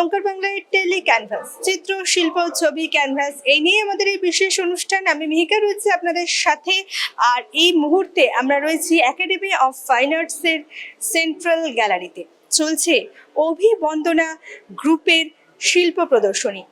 ওঙ্কার বাংলায় tele canvas, চিত্র শিল্প ছবি ক্যানভাস, এই নিয়ে আমাদের এই বিশেষ অনুষ্ঠান। আমি মিহিকা রয়েছি আপনাদের সাথে। আর এই মুহূর্তে আমরা রয়েছি একাডেমি অফ ফাইন আর্টসের সেন্ট্রাল গ্যালারিতে। চলছে অভিবন্দনা গ্রুপের শিল্প প্রদর্শনী।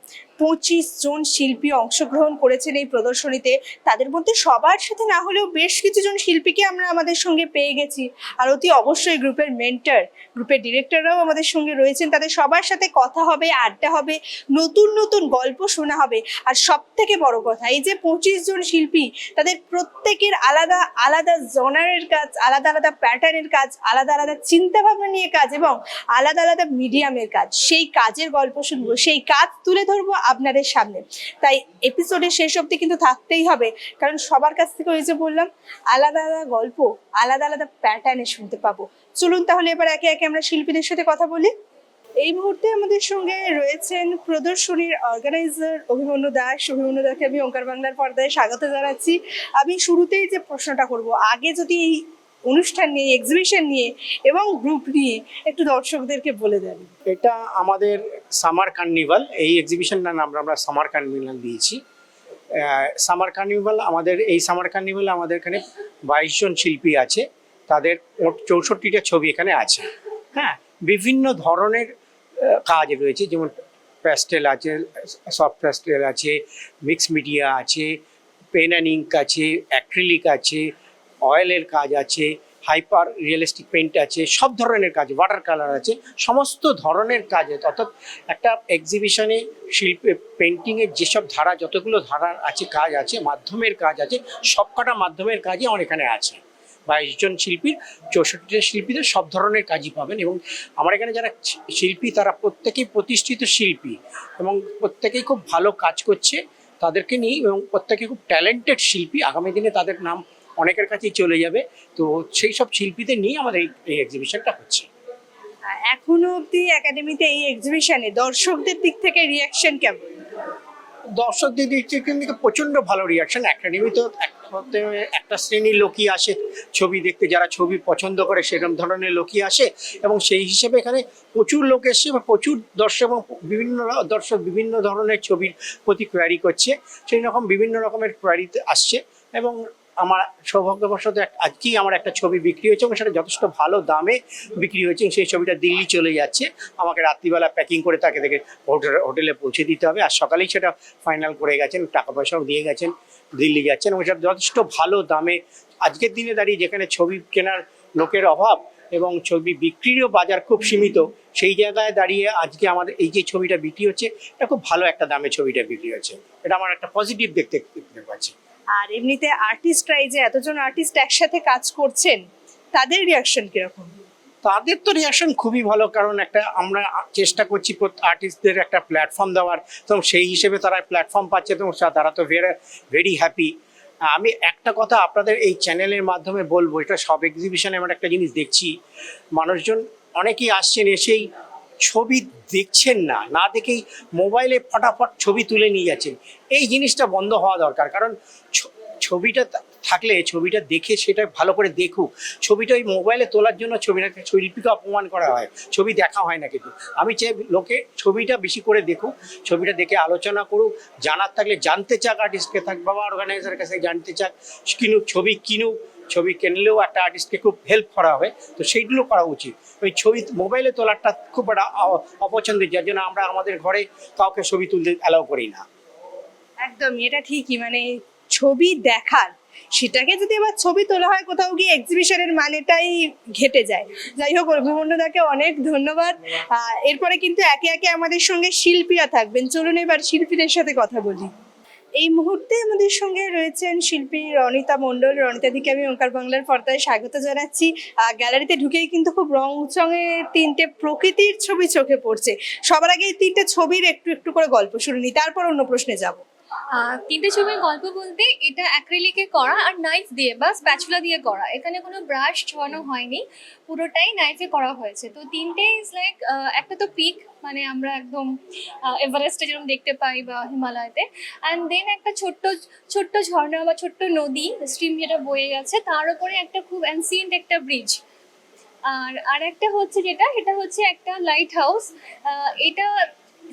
25 জন শিল্পী অংশগ্রহণ করেছেন এই প্রদর্শনীতে। তাদের মধ্যে সবার সাথে না হলেও বেশ কিছুজন শিল্পীকে আমরা আমাদের সঙ্গে পেয়ে গেছি। আর অতি অবশ্যই গ্রুপের মেন্টর, গ্রুপের ডিরেক্টররাও আমাদের সঙ্গে রয়েছেন। তাদের সবার সাথে কথা হবে, আড্ডা হবে, নতুন নতুন গল্প শোনা হবে। আর সব থেকে বড় কথা, এই যে 25 জন শিল্পী, তাদের প্রত্যেকের আলাদা আলাদা জনারের কাজ, আলাদা আলাদা প্যাটার্নের কাজ, আলাদা আলাদা চিন্তাভাবনা নিয়ে কাজ এবং আলাদা আলাদা মিডিয়ামের কাজ। সেই কাজের গল্প শুনবো, সেই কাজ তুলে ধরবো আপনাদের সামনে। তাই এপিসোডের শেষ অবধি কিন্তু থাকতেই হবে, কারণ সবার কাছ থেকে ওই যে বললাম, আলাদা আলাদা গল্প আলাদা আলাদা প্যাটার্নে শুনতে পাবো। চলুন তাহলে এবার একে একে আমরা শিল্পীদের সাথে কথা বলি। এই মুহূর্তে আমাদের সঙ্গে রয়েছেন প্রদর্শনীর অর্গানাইজার অভিমন্যু দাস। অভিমন্যু দাকে আমি ওঙ্কার বাংলার পর্দায় স্বাগত জানাচ্ছি। আমি শুরুতেই যে প্রশ্নটা করব, আগে যদি এই অনুষ্ঠান নিয়ে, এক্সিবিশন নিয়ে এবং গ্রুপ নিয়ে একটু দর্শকদেরকে বলে দেন। এটা আমাদের সামার কার্নিভাল, এই এক্সিবিশনটার নাম আমরা সামার কার্নিভাল দিয়েছি। সামার কার্নিভাল আমাদের আমাদের এখানে 22 জন শিল্পী আছে। তাদের মোট 64টা ছবি এখানে আছে। হ্যাঁ, বিভিন্ন ধরনের কাজ রয়েছে, যেমন প্যাস্টেল আছে, সফট প্যাস্টেল আছে, মিক্স মিডিয়া আছে, পেন অ্যান্ড ইঙ্ক আছে, অ্যাক্রিলিক আছে, অয়েলের কাজ আছে, হাইপার রিয়েলিস্টিক পেইন্ট আছে, সব ধরনের কাজ, ওয়াটার কালার আছে, সমস্ত ধরনের কাজ আছে। অর্থাৎ একটা এক্সিবিশনে শিল্পে পেন্টিংয়ের যেসব ধারা, যতগুলো ধারা আছে, কাজ আছে, মাধ্যমের কাজ আছে, সবকটা মাধ্যমের কাজই আমার এখানে আছে। 22 জন শিল্পীর 64টা শিল্পীদের সব ধরনের কাজই পাবেন। এবং আমার এখানে যারা শিল্পী, তারা প্রত্যেকেই প্রতিষ্ঠিত শিল্পী এবং প্রত্যেকেই খুব ভালো কাজ করছে তাদেরকে নিয়ে, এবং প্রত্যেকে খুব ট্যালেন্টেড শিল্পী। আগামী দিনে তাদের নাম অনেকের কাছেই চলে যাবে। তো সেই সব শিল্পীদের নিয়ে আমাদের এই এক্সিবিশনটা হচ্ছে। এখনো অবধি একাডেমিতে এই এক্সিবিশনে দর্শকদের দিক থেকে রিয়াকশন কেমন? দর্শকদের দিক থেকে কিন্তু প্রচণ্ড ভালো রিয়াকশন। একাডেমি তো একটা শ্রেণীর লোকই আসে ছবি দেখতে, যারা ছবি পছন্দ করে সেরকম ধরনের লোকই আসে, এবং সেই হিসেবে এখানে প্রচুর লোক এসছে বা প্রচুর দর্শক, এবং বিভিন্ন দর্শক বিভিন্ন ধরনের ছবির প্রতি কোয়ারি করছে। সেই রকম বিভিন্ন রকমের কোয়ারিতে আসছে। এবং আমার সৌভাগ্যবশত আজকেই আমার একটা ছবি বিক্রি হয়েছে, এবং সেটা যথেষ্ট ভালো দামে বিক্রি হয়েছে। সেই ছবিটা দিল্লি চলে যাচ্ছে, আমাকে রাত্রিবেলা প্যাকিং করে তাকে দেখে হোটেলে পৌঁছে দিতে হবে। আর সকালেই সেটা ফাইনাল করে গেছেন, টাকা পয়সাও দিয়ে গেছেন, দিল্লি যাচ্ছেন, এবং সেটা যথেষ্ট ভালো দামে। আজকের দিনে দাঁড়িয়ে যেখানে ছবি কেনার লোকের অভাব এবং ছবি বিক্রিরও বাজার খুব সীমিত, সেই জায়গায় দাঁড়িয়ে আজকে আমাদের এই যে ছবিটা বিক্রি হচ্ছে, এটা খুব ভালো একটা দামে ছবিটা বিক্রি হচ্ছে। এটা আমার একটা পজিটিভ দেখতে পাচ্ছি। আর এমনিতে আর্টিস্টরা, এই যে এতজন আর্টিস্ট একসাথে কাজ করছেন, তাদের রিয়াকশন কিরকম? তাদের তো রিয়াকশন খুবই ভালো, কারণ একটা আমরা চেষ্টা করছি আর্টিস্টদের একটা প্ল্যাটফর্ম দেওয়ার, তো সেই হিসেবে তারা প্ল্যাটফর্ম পাচ্ছে, তো তারা তো ভেরি হ্যাপি। আমি একটা কথা আপনাদের এই চ্যানেলের মাধ্যমে বলবো, এটা সব এক্সিবিশনে আমরা একটা জিনিস দেখছি, মানুষজন অনেকেই আসছেন, এসেই ছবি দেখছেন না, না দেখেই মোবাইলে ফটাফট ছবি তুলে নিয়ে যাচ্ছেন। এই জিনিসটা বন্ধ হওয়া দরকার, কারণ ছবিটা থাকলে ছবিটা দেখে সেটা ভালো করে দেখুক। ছবিটা ওই মোবাইলে তোলার জন্য শিল্পীকে অপমান করা হয়, ছবি দেখা হয় না। কিন্তু আমি চাই লোকে ছবিটা বেশি করে দেখুক, ছবিটা দেখে আলোচনা করুক, জানার থাকলে জানতে চাক, আর্টিস্টকে থাক বাবা অর্গানাইজারের কাছে জানতে চাক, কিনুক, ছবি কিনলেও একটা আর্টিস্টকে খুব হেল্প করা হবে। তো সেইগুলো করা উচিত। ওই ছবি মোবাইলে তোলারটা খুব একটা অপছন্দের, যার জন্য আমরা আমাদের ঘরে কাউকে ছবি তুলতে অ্যালাউ করি না। একদমই, এটা ঠিকই। মানে ছবি দেখার, সেটাকে যদি আবার ছবি তোলা হয় কোথাও গিয়ে, এক্সিবিশনের মানেটাই ঘেটে যায়। যাই হোক, অভিমন্যুদাকে অনেক ধন্যবাদ। এরপরে কিন্তু একে একে আমাদের সঙ্গে শিল্পীরা থাকবেন। চলুন এবার শিল্পীদের সাথে কথা বলি। এই মুহূর্তে আমাদের সঙ্গে রয়েছেন শিল্পী রনিতা মণ্ডল। রনিতাদিকে আমি ওঙ্কার বাংলার পর্দায় স্বাগত জানাচ্ছি। গ্যালারিতে ঢুকেই কিন্তু খুব রং চঙের 3টে প্রকৃতির ছবি চোখে পড়ছে। সবার আগে এই 3টে ছবির একটু একটু করে গল্প শুনি, তারপর অন্য প্রশ্নে যাব। 3টে ছবির গল্প বলতে, এটা অ্যাক্রিলিকে করা আর নাইফ দিয়ে বা স্প্যাচুলা দিয়ে করা। এখানে কোনো ব্রাশ ছোঁয়ানো হয়নি, পুরোটাই নাইফে করা হয়েছে। তো 3টে ইজ লাইক, একটা তো পিক, মানে আমরা একদম এভারেস্টে যেরকম দেখতে পাই বা হিমালয়তে, অ্যান্ড দেন একটা ছোট্ট ছোট্ট ঝর্ণা বা ছোট্ট নদী, স্ট্রিম যেটা বয়ে গেছে, তার উপরে একটা খুব অ্যানসিয়েন্ট একটা ব্রিজ। আর একটা হচ্ছে সেটা হচ্ছে একটা লাইট হাউস। এটা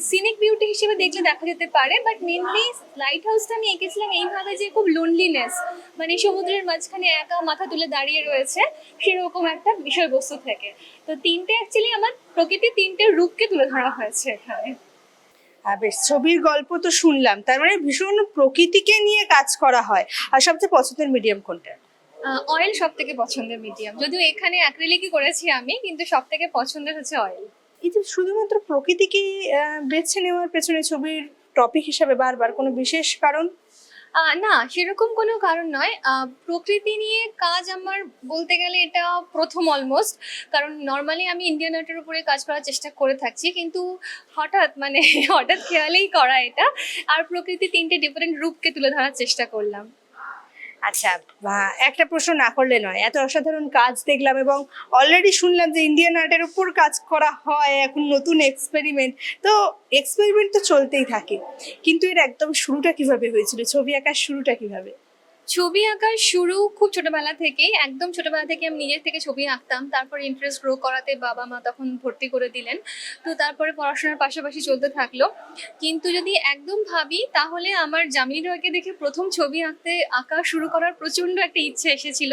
সিনিক বিউটি হিসেবে দেখলে দেখা যেতে পারে, বাট মেনলি লাইট হাউসটা আমি এঁকেছিলাম এইভাবে যে খুব লোনলিনেস, মানে সমুদ্রের মাঝখানে একা মাথা তুলে দাঁড়িয়ে রয়েছে সেরকম একটা বিষয়বস্তু থেকে। তো তিনটে অ্যাকচুয়ালি আমার প্রকৃতির তিনটে রূপকে তুলে ধরা হয়েছে এখানে। বেশ, ছবির গল্প তো শুনলাম, তার মানে ভীষণ প্রকৃতিকে নিয়ে কাজ করা হয়। আর সবচেয়ে পছন্দের মিডিয়াম কোনটা? অয়েল সব থেকে পছন্দের মিডিয়াম, যদিও এখানে অ্যাক্রিলিকই করেছি আমি, কিন্তু সব থেকে পছন্দের হচ্ছে অয়েল। এই যে শুধুমাত্র প্রকৃতিকে বেছে নেওয়ার পেছনে ছবির টপিক হিসাবে বারবার কোনো বিশেষ কারণ? না, সেরকম কোনো কারণ নয়। প্রকৃতি নিয়ে কাজ আমার বলতে গেলে এটা প্রথম অলমোস্ট, কারণ নর্মালি আমি ইন্ডিয়ান আর্টের উপরে কাজ করার চেষ্টা করে থাকছি, কিন্তু হঠাৎ মানে হঠাৎ খেয়ালেই করা এটা। আর প্রকৃতি তিনটে ডিফারেন্ট রূপকে তুলে ধরার চেষ্টা করলাম। আচ্ছা, একটা প্রশ্ন না করলে নয়, এত অসাধারণ কাজ দেখলাম এবং অলরেডি শুনলাম যে ইন্ডিয়ান আর্টের উপর কাজ করা হয়, এখন নতুন এক্সপেরিমেন্ট। তো এক্সপেরিমেন্ট তো চলতেই থাকে, কিন্তু এর একদম শুরুটা কিভাবে হয়েছিল? ছবি আঁকার শুরুটা কিভাবে? ছবি আঁকার শুরু খুব ছোটবেলা থেকেই, একদম ছোটবেলা থেকে আমি নিজের থেকে ছবি আঁকতাম। তারপর ইন্টারেস্ট গ্রো করাতে বাবা মা তখন ভর্তি করে দিলেন। তো তারপরে পড়াশোনার পাশাপাশি চলতে থাকলো। কিন্তু যদি একদম ভাবি তাহলে আমার যামিনী রয়কে দেখে প্রথম ছবি আঁকা শুরু করার প্রচণ্ড একটা ইচ্ছে এসেছিল,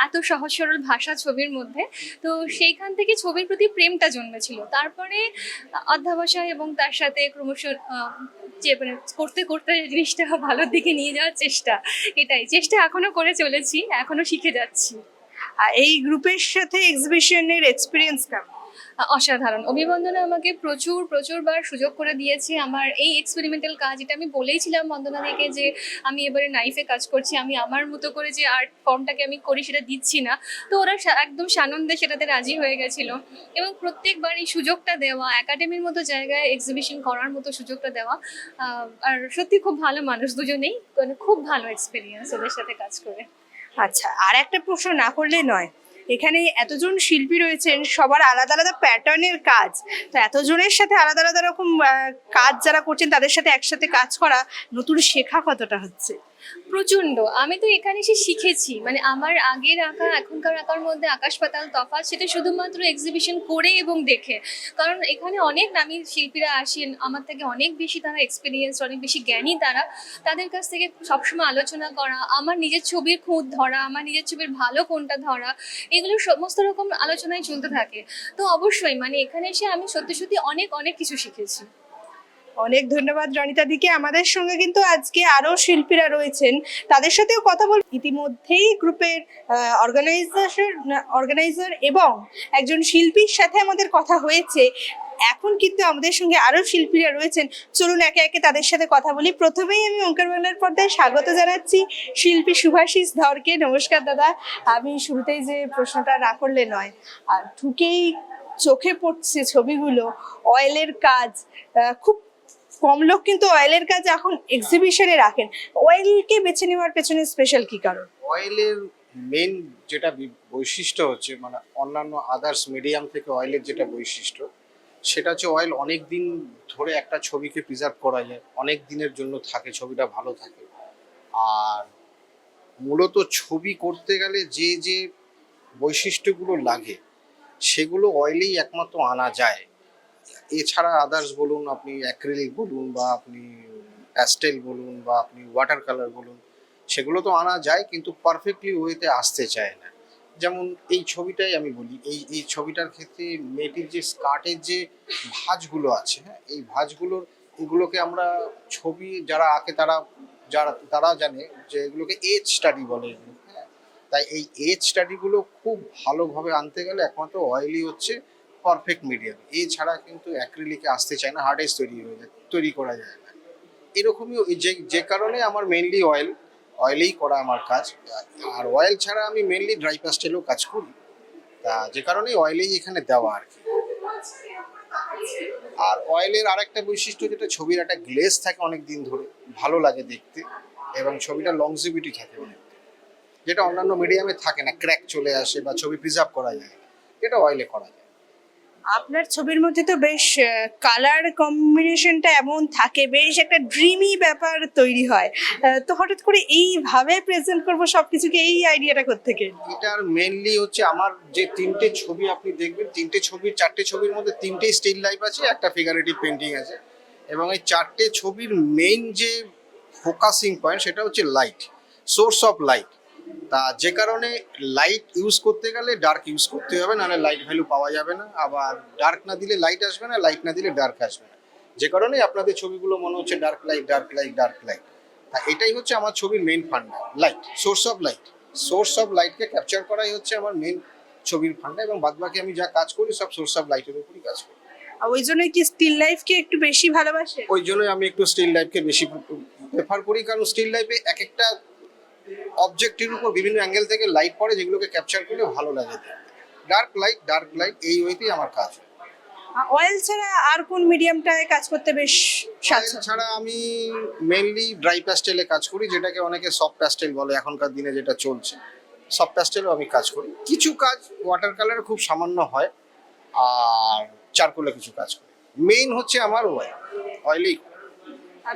এত সহজ সরল ভাষা ছবির মধ্যে। তো সেইখান থেকে ছবির প্রতি প্রেমটা জন্মেছিল। তারপরে অধ্যাবসায় এবং তার সাথে ক্রমশ যে মানে করতে করতে জিনিসটা ভালোর দিকে নিয়ে যাওয়ার চেষ্টা, এটাই চেষ্টা এখনো করে চলেছি, এখনো শিখে যাচ্ছি। আর এই গ্রুপের সাথে এক্সিবিশনের এক্সপিরিয়েন্স কেমন? অসাধারণ। অভিবন্দনা আমাকে প্রচুরবার সুযোগ করে দিয়েছে আমার এই এক্সপেরিমেন্টাল কাজ। এটা আমি বলেইছিলাম বন্দনাদিকে যে আমি এবারে নাইফে কাজ করছি, আমি আমার মতো করে যে আর্ট ফর্মটাকে আমি করি সেটা দিচ্ছি না। তো ওরা একদম সানন্দে সেটাতে রাজি হয়ে গেছিলো, এবং প্রত্যেকবার এই সুযোগটা দেওয়া, একাডেমির মতো জায়গায় এক্সিবিশন করার মতো সুযোগটা দেওয়া। আর সত্যি খুব ভালো মানুষ দুজনেই, মানে খুব ভালো এক্সপিরিয়েন্স ওদের সাথে কাজ করে। আচ্ছা, আর একটা প্রশ্ন না করলে নয়, এখানে এতজন শিল্পী রয়েছেন, সবার আলাদা আলাদা প্যাটার্নের কাজ। তো এতজনের সাথে আলাদা আলাদা রকম কাজ যারা করছেন তাদের সাথে একসাথে কাজ করা, নতুন শেখা কতটা হচ্ছে? প্রচন্ড। আমি তো এখানে এসে শিখেছি, মানে আমার আগের আঁকা এখনকার আঁকার মধ্যে আকাশ পাতাল তফাৎ, সেটা শুধুমাত্র এক্সিবিশন করে এবং দেখে। কারণ এখানে অনেক নামী শিল্পীরা আসেন, আমার থেকে অনেক বেশি তারা এক্সপিরিয়েন্স, অনেক বেশি জ্ঞানী তারা। তাদের কাছ থেকে সবসময় আলোচনা করা, আমার নিজের ছবির খুঁত ধরা, আমার নিজের ছবির ভালো কোনটা ধরা, এগুলো সমস্ত রকম আলোচনায় চলতে থাকে। তো অবশ্যই মানে এখানে এসে আমি সত্যি সত্যি অনেক কিছু শিখেছি। অনেক ধন্যবাদ রনিতা দিকে। আমাদের সঙ্গে কিন্তু আজকে আরো শিল্পীরা রয়েছেন, তাদের সাথেও কথা বল। ইতিমধ্যেই গ্রুপের অর্গানাইজার এবং একজন শিল্পীর সাথে আমাদের কথা হয়েছে। এখন কিন্তু আমাদের সঙ্গে আরো শিল্পীরা রয়েছেন, চলুন একে একে তাদের সাথে কথা বলি। প্রথমেই আমি ওঙ্কার বাংলার পর্দায় স্বাগত জানাচ্ছি শিল্পী শুভাশিস ধরকে। নমস্কার দাদা। আমি শুরুতেই যে প্রশ্নটা না করলে নয়, আর ঢুকেই চোখে পড়ছে ছবিগুলো, অয়েলের কাজ। খুব কম লোক কিন্তু অয়েলের কাজ এখন এক্সিবিশনে রাখেন। অয়েলকে বেছে নেওয়ার পেছনে স্পেশাল কি কারণ? অয়েলের মেন যেটা বৈশিষ্ট্য হচ্ছে, মানে অন্যান্য আদার্স মিডিয়াম থেকে অয়েলের যেটা বৈশিষ্ট্য, সেটা হচ্ছে অয়েল অনেক দিন ধরে একটা ছবিকে প্রিজার্ভ করা যায়, অনেক দিনের জন্য থাকে, ছবিটা ভালো থাকে। আর মূলত ছবি করতে গেলে যে যে বৈশিষ্ট্যগুলো লাগে সেগুলো অয়েলেই একমাত্র আনা যায়। এছাড়া আদার্স বলুন, আপনি অ্যাক্রিলিক বলুন, বা আপনি প্যাস্টেল বলুন, বা আপনি ওয়াটার কালার বলুন, সেগুলো তো আনা যায়, কিন্তু পারফেক্টলি ওয়েতে আসতে চায় না। যেমন এই ছবিটাই আমি বলি, এই ছবিটার ক্ষেত্রে মেয়েটির যে স্কার্টের যে ভাঁজগুলো আছে, হ্যাঁ, এই ভাঁজগুলোর, এগুলোকে আমরা ছবি যারা আঁকে তারা জানে যে এগুলোকে এজ স্টাডি বলে, হ্যাঁ। তাই এই এজ স্টাডিগুলো খুব ভালোভাবে আনতে গেলে একমাত্র অয়েলই হচ্ছে পারফেক্ট মিডিয়াম। এছাড়া কিন্তু অ্যাক্রিলিকে আসতে চায় না, হার্ড এজ তৈরি করা যায় না। এরকমই যে কারণে আমার মেইনলি অয়েলেই করা আমার কাজ। আর অয়েল ছাড়া আমি মেইনলি ড্রাই প্যাস্টেলও কাজ করি, তা যে কারণে অয়েলেই এখানে দেওয়া আর কি। আর অয়েলের আরেকটা বৈশিষ্ট্য, যেটা ছবির একটা গ্লেজ থাকে অনেক দিন ধরে, ভালো লাগে দেখতে, এবং ছবিটা লংজিভিটি থাকে অনেক দিন, যেটা অন্যান্য মিডিয়ামে থাকে না, ক্র্যাক চলে আসে বা ছবি প্রিজার্ভ করা যায় না, এটা অয়েলে করা যায়। আপনার ছবির মধ্যে তো বেশ কালার কম্বিনেশনটা এমন থাকে, বেশ একটা ড্রিমি ব্যাপার তৈরি হয়। তো হঠাৎ করে এইভাবে প্রেজেন্ট করবো সবকিছুকে, এই আইডিয়াটা কোত্থেকে? এটার মেইনলি হচ্ছে আমার যে তিনটে ছবি আপনি দেখবেন, চারটে ছবির মধ্যে তিনটেই স্টিল লাইফ আছে, একটা ফিগারেটিভ পেন্টিং আছে। এবং এই চারটে ছবির মেইন যে ফোকাসিং পয়েন্ট সেটা হচ্ছে লাইট, সোর্স অফ লাইট। তা যে কারণে লাইট ইউজ করতে গেলে ডার্ক ইউজ করতে হবে, নাহলে লাইট ভ্যালু পাওয়া যাবে না। আবার ডার্ক না দিলে লাইট আসবে না, লাইট না দিলে ডার্ক আসবে না। যে কারণে আপনাদের ছবিগুলো মনে হচ্ছে dark light dark light dark light. তা এটাই হচ্ছে আমার ছবির main funda, light, source of light. Source of লাইটকে ক্যাপচার করাই হচ্ছে আমার মেইন ছবির ফান্ডা, এবং বাদবাকি আমি যা কাজ করি সব সোর্স অফ লাইটের উপরই কাজ করি। আর ওই জন্য কি স্টিল লাইফকে একটু বেশি ভালোবাসে? ওই জন্যই আমি একটু স্টিল লাইফকে বেশি প্রেফার করি, কারণ স্টিল লাইফে এক একটা অবজেক্টের উপর বিভিন্ন অ্যাঙ্গেল থেকে লাইট পড়ে, যেগুলোকে ক্যাপচার করলে ভালো লাগে দেখতে। ডার্ক লাইট এই ওয়েতেই আমার কাজ হয়। অয়েল ছাড়া আর কোন মিডিয়ামটায় কাজ করতে বেশ স্বাচ্ছন্দ্য? ছাড়া আমি মেইনলি ড্রাই প্যাস্টেলে কাজ করি, যেটাকে অনেকে সফট প্যাস্টেল বলে এখনকার দিনে, যেটা চলছে। সফট প্যাস্টেলও আমি কাজ করি, কিছু কাজ ওয়াটার কালারে খুব সামান্য হয়, আর চারকোলে কিছু কাজ করি। মেইন হচ্ছে আমার অয়েলেই।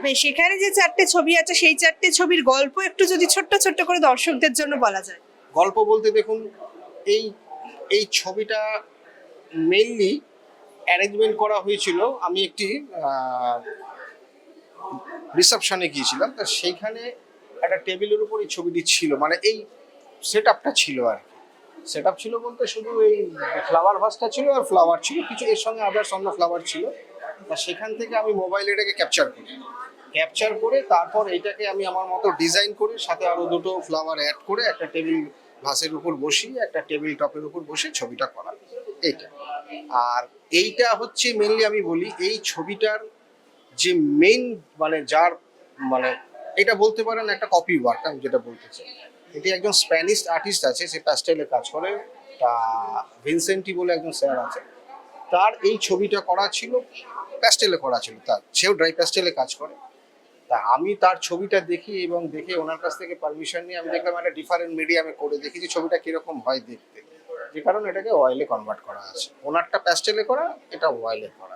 বেশ, সেখানে যে চারটে ছবি আছে সেই চারটে ছবির গল্প একটু যদি ছোট্ট ছোট্ট করে দর্শকদের জন্য বলা যায়। গল্প বলতে দেখুন, এই এই ছবিটা মেইনলি অ্যারেঞ্জমেন্ট করা হয়েছিল। আমি একটি রিসেপশনে গিয়েছিলাম, তা সেইখানে একটা টেবিলের উপর এই ছবিটি ছিল, মানে এই সেট আপটা ছিল আর কি। সেট আপ ছিল বলতে শুধু এই ফ্লাওয়ার ভাসটা ছিল, আর ফ্লাওয়ার ছিল কিছু, এর সঙ্গে আদার্স অন্য ফ্লাওয়ার ছিল। তা সেখান থেকে আমি মোবাইলে এটাকে ক্যাপচার করে তারপর এইটাকে আমি আমার মতো ডিজাইন করে, সাথে আরো দুটো ফ্লাওয়ার অ্যাড করে একটা টেবিল ভাসের উপর বসিয়ে, একটা টেবিল টপের উপর বসে ছবিটা করা, এইটা। আর এইটা হচ্ছে মেইনলি আমি বলি, এই ছবিটার যে মেইন মানে যার মানে এটা বলতে পারেন একটা কপি ওয়ার্ক, আমি যেটা বলতে চাই। এটি একজন স্প্যানিশ আর্টিস্ট আছে, সে প্যাস্টেলে কাজ করে, তা ভিনসেন্টি বলে একজন স্যার আছে। তার এই ছবিটা করা ছিল, প্যাস্টেলে করা ছিল, তার সেও ড্রাই প্যাস্টেলে কাজ করে। তা আমি তার ছবিটা দেখি, এবং দেখে ওনার কাছ থেকে পারমিশন নিয়ে আমি দেখলাম একটা ডিফারেন্ট মিডিয়ামে করে দেখি যে ছবিটা কিরকম হয় দেখতে, যে কারণে এটাকে অয়েলে কনভার্ট করা আছে। ওনারটা প্যাস্টেলে করা, এটা অয়েলে করা।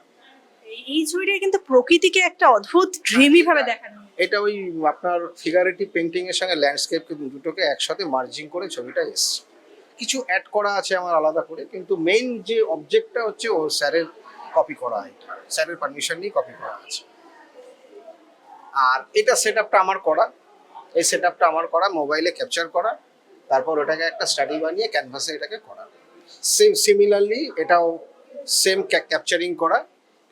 এই ছবিটা কিন্তু প্রকৃতিকে একটা অদ্ভুত ড্রিমি ভাবে দেখানো। এটা ওই আপনার ফিগারেটিভ পেন্টিং এর সঙ্গে ল্যান্ডস্কেপকে দুটোকে একসাথে মার্জিং করে ছবিটা এসছে। কিছু অ্যাড করা আছে আমার আলাদা করে, কিন্তু মেইন যে অবজেক্টটা হচ্ছে ও স্যারের কপি করা, এটা স্যারের পারমিশন নিয়ে কপি করা আছে। আর এটা সেট আপটা আমার করা, এই সেট আপটা আমার করা, মোবাইলে ক্যাপচার করা, তারপর ওটাকে একটা স্টাডি বানিয়ে ক্যানভাসে এটাকে করা। সিমিলারলি এটাও সেম ক্যাপচারিং করা,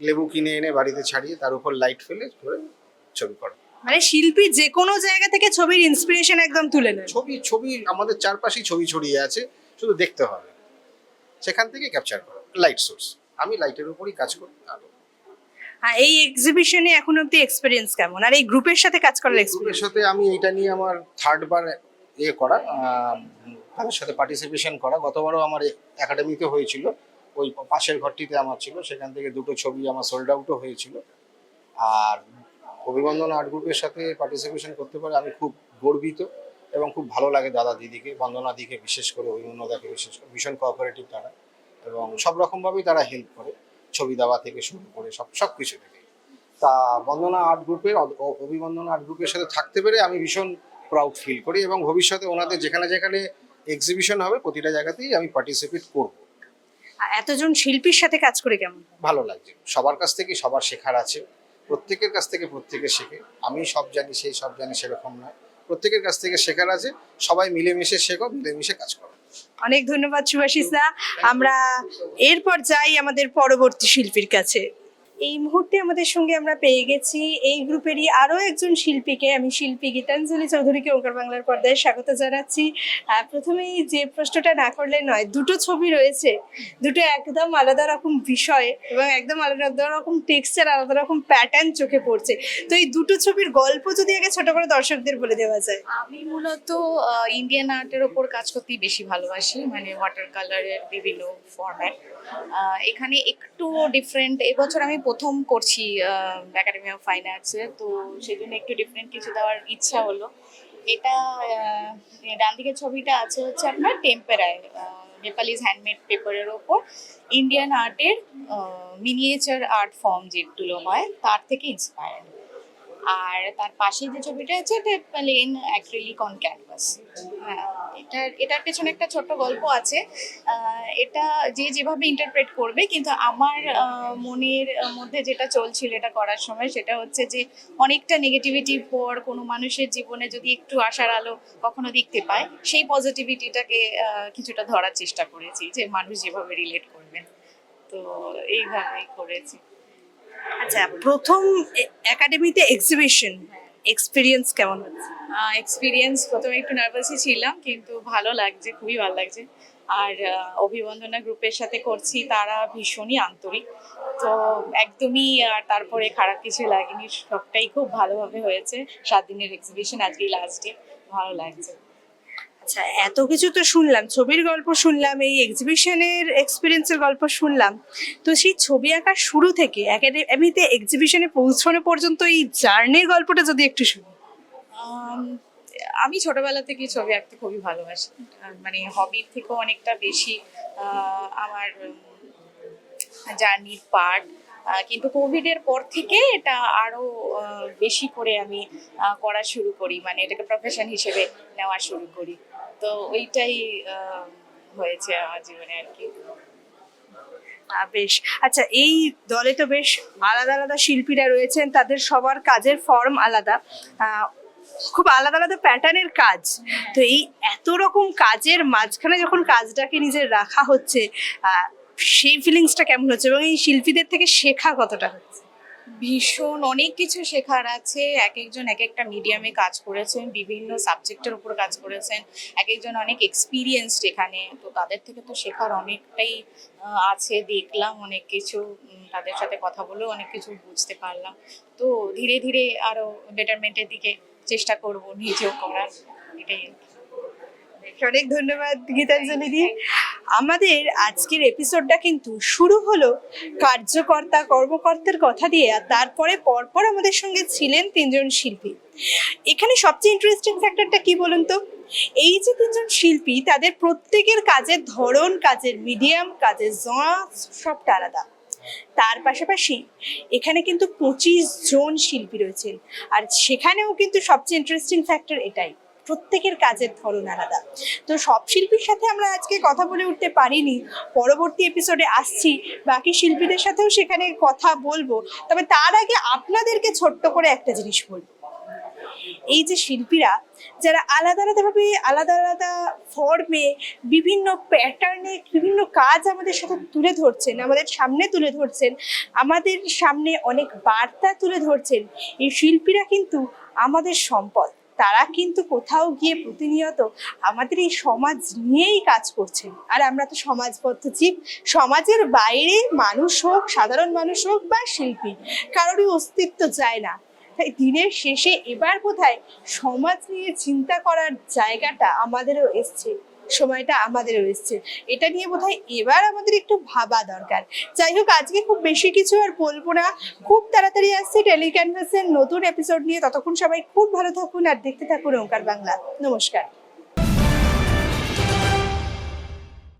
লেবু কিনে এনে বাড়িতে ছাড়িয়ে তার উপর লাইট ফেলে করে ছবি করা। মানে শিল্পী যে কোনো জায়গা থেকে ছবির ইন্সপিরেশন একদম তুলে নেয়। ছবি আমাদের চারপাশেই ছবি ছড়িয়ে আছে, শুধু দেখতে হবে, সেখান থেকে ক্যাপচার করা। লাইট সোর্স, আমি লাইটের উপরই কাজ করি। এই এক্সিবিশনে এখন অব্দি এক্সপিরিয়েন্স কেমন, আর এই গ্রুপের সাথে কাজ করার গ্রুপের এক্সপিরিয়েন্স? সাথে আমি এটা নিয়ে আমার থার্ড বার করা, তাদের সাথে পার্টিসিপেশন করা। গতবারও আমার একাডেমিতে হয়েছিল, ওই পাশের ঘরটিতে আমার ছিল, সেখান থেকে দুটো ছবি আমার সোল্ড আউটও হয়েছিল। আর অভিবন্দন আর্ট গ্রুপের সাথে পার্টিসিপেশন করতে পারে আমি খুব গর্বিত, এবং খুব ভালো লাগে দাদা দিদিকে, বন্দনা দিকে বিশেষ করে, অভিনন্দাকে বিশেষ করে, ভীষণ কোঅপারেটিভ তারা, এবং সব রকমভাবেই তারা হেল্প করে, ছবি দেওয়া থেকে শুরু করে সব কিছু থেকে। তা বন্দনা আর্ট গ্রুপের, অভিবন্দনা আর্ট গ্রুপের সাথে থাকতে পেরে আমি ভীষণ প্রাউড ফিল করি, এবং ভবিষ্যতে ওনাদের যেখানে যেখানে এক্সিবিশন হবে প্রতিটা জায়গাতেই আমি পার্টিসিপেট করব। এতজন শিল্পীর সাথে কাজ করে কেমন? ভালো লাগছে, সবার কাছ থেকে সবার শেখার আছে, প্রত্যেকের কাছ থেকে প্রত্যেকে শেখে। আমি সব জানি সেই সব জানি সেরকম নয়, প্রত্যেকের কাছ থেকে শেখার আছে, সবাই মিলেমিশে শেখো, মিলেমিশে কাজ করো। অনেক ধন্যবাদ শুভাশিস দা। আমরা এরপর যাই আমাদের পরবর্তী শিল্পীর কাছে। এই মুহূর্তে আমাদের সঙ্গে আমরা পেয়ে গেছি এই গ্রুপেরই আরো একজন শিল্পীকে। আমি শিল্পী গীতাঞ্জলি চৌধুরীকে ওঙ্কার বাংলার পর্দায় স্বাগত জানাচ্ছি। প্রথমেই যে প্রশ্নটা না করলে নয়, দুটো ছবি রয়েছে, দুটো একদম আলাদা রকম বিষয় এবং একদম আলাদা রকম টেক্সচার, আলাদা রকম প্যাটার্ন চোখে পড়ছে। তো এই দুটো ছবির গল্প যদি আগে ছোট করে দর্শকদের বলে দেওয়া যায়। আমি মূলত ইন্ডিয়ান আর্টের ওপর কাজ করতেই বেশি ভালোবাসি, মানে ওয়াটার কালারের বিভিন্ন ফরম্যাট। এখানে একটু ডিফারেন্ট, এবছর আমি প্রথম করছি একাডেমি অফ ফাইন আর্টসে, তো সেই জন্য একটু ডিফারেন্ট কিছু দেওয়ার ইচ্ছা হলো। এটা ডান দিকের ছবিটা আছে হচ্ছে আপনার টেম্পেরায়, নেপালিজ হ্যান্ডমেড পেপারের ওপর ইন্ডিয়ান আর্টের মিনিয়েচার আর্ট ফর্ম যেগুলো হয় তার থেকে ইন্সপায়ার্ড। আর তার পাশে যে ছবিটা আছে এটা প্লেন অ্যাক্রিলিক অন ক্যানভাস। হ্যাঁ, এটার পেছনে একটা ছোট্ট গল্প আছে। এটা যে যেভাবে ইন্টারপ্রেট করবে, কিন্তু আমার মনের মধ্যে যেটা চলছিল এটা করার সময় সেটা হচ্ছে যে অনেকটা নেগেটিভিটির পর কোনো মানুষের জীবনে যদি একটু আশার আলো কখনো দেখতে পায়, সেই পজিটিভিটিটাকে কিছুটা ধরার চেষ্টা করেছি, যে মানুষ যেভাবে রিলেট করবেন। তো এইভাবেই করেছি। আচ্ছা, প্রথম একাডেমিতে এক্সিবিশন এক্সপিরিয়েন্স কেমন হচ্ছে? এক্সপিরিয়েন্স প্রথমে একটু নার্ভাসই ছিলাম, কিন্তু ভালো লাগছে, খুবই ভালো লাগছে। আর অভিবন্দনা গ্রুপের সাথে করছি, তারা ভীষণই আন্তরিক, তো একদমই তারপরে খারাপ কিছু লাগেনি, সবটাই খুব ভালোভাবে হয়েছে। 7 দিনের এক্সিবিশন, আজকেই লাস্ট ডে, ভালো লাগছে। আচ্ছা, এত কিছু তো শুনলাম, ছবির গল্প শুনলাম, এই এক্সিবিশনের এক্সপিরিয়েন্সের গল্প শুনলাম, তো সেই ছবি আঁকার শুরু থেকে একাডেমিতে এক্সিবিশনে পৌঁছানো পর্যন্ত এই জার্নির গল্পটা যদি একটু শুনি। আম, আমি ছোটবেলা থেকে ছবি আঁকতে খুবই ভালোবাসি, মানে হবির থেকেও অনেকটা বেশি আমার জার্নির পার্ট। কিন্তু কোভিডের পর থেকে এটা আরো বেশি করে আমি করা শুরু করি, মানে এটাকে প্রফেশন হিসেবে নেওয়া শুরু করি। তো ওইটাই হয়েছে আমার জীবনে আর কি। বেশ। আচ্ছা, এই দলে তো বেশ আলাদা আলাদা শিল্পীরা রয়েছেন, তাদের সবার কাজের ফর্ম আলাদা, খুব আলাদা আলাদা প্যাটার্নের কাজ। তো এই এত রকম কাজের মাঝখানে যখন কাজটাকে নিজের রাখা হচ্ছে, সেই ফিলিংসটা কেমন হচ্ছে এবং এই শিল্পীদের থেকে শেখা কতটা হচ্ছে? ভীষণ অনেক কিছু শেখার আছে। এক একজন এক একটা মিডিয়ামে কাজ করেছেন, বিভিন্ন সাবজেক্টের উপর কাজ করেছেন, এক একজন অনেক এক্সপিরিয়েন্সড এখানে, তো তাদের থেকে তো শেখার অনেকটাই আছে। দেখলাম অনেক কিছু, তাদের সাথে কথা বলেও অনেক কিছু বুঝতে পারলাম। তো ধীরে ধীরে আরো বেটারমেন্টের দিকে চেষ্টা করব, নিজেও করার, এটাই আর কি। অনেক ধন্যবাদ গীতাঞ্জলি দি। আমাদের আজকের এপিসোডটা কিন্তু শুরু হলো কার্যকর্তা কর্মকর্তার কথা দিয়ে, আর তারপরে পরপর আমাদের সঙ্গে ছিলেন 3 জন শিল্পী। এখানে সবচেয়ে ইন্টারেস্টিং ফ্যাক্টরটা কি বলুন তো, এই যে 3 জন শিল্পী, তাদের প্রত্যেকের কাজের ধরন, কাজের মিডিয়াম, কাজের জনরা সবটা আলাদা। তার পাশাপাশি এখানে কিন্তু 25 জন শিল্পী রয়েছেন, আর সেখানেও কিন্তু সবচেয়ে ইন্টারেস্টিং ফ্যাক্টর এটাই, প্রত্যেকের কাজের ধরন আলাদা। তো সব শিল্পীর সাথে আমরা আজকে কথা বলে উঠতে পারিনি, পরবর্তী এপিসোডে আসছি, বাকি শিল্পীদের সাথেও সেখানে কথা বলবো। তবে তার আগে আপনাদেরকে ছোট্ট করে একটা জিনিস বলবো, এই যে শিল্পীরা যারা আলাদা আলাদাভাবে আলাদা আলাদা ফর্মে বিভিন্ন প্যাটার্নে বিভিন্ন কাজ আমাদের সাথে তুলে ধরছেন, আমাদের সামনে তুলে ধরছেন, আমাদের সামনে অনেক বার্তা তুলে ধরছেন, এই শিল্পীরা কিন্তু আমাদের সম্পদ। তারা কিন্তু কোথাও গিয়ে প্রতিনিয়ত আমাদের এই সমাজ নিয়েই কাজ করছেন, আর আমরা তো সমাজবদ্ধ জীব। সমাজের বাইরে মানুষ হোক, সাধারণ মানুষ হোক বা শিল্পী, কারোরই অস্তিত্ব যায় না। তাই দিনের শেষে এবার বোধহয় সমাজ নিয়ে চিন্তা করার জায়গাটা আমাদেরও এসছে, সময়টা আমাদেরও এসছে। এটা নিয়ে বোধহয় এবার আমাদের একটু ভাবা দরকার। যাই হোক, আজকে খুব বেশি কিছু আর বলবো না, খুব তাড়াতাড়ি আসছে টেলিক্যানভাসের নতুন এপিসোড নিয়ে। ততক্ষণ সবাই খুব ভালো থাকুন আর দেখতে থাকুন ওঙ্কার বাংলা। নমস্কার।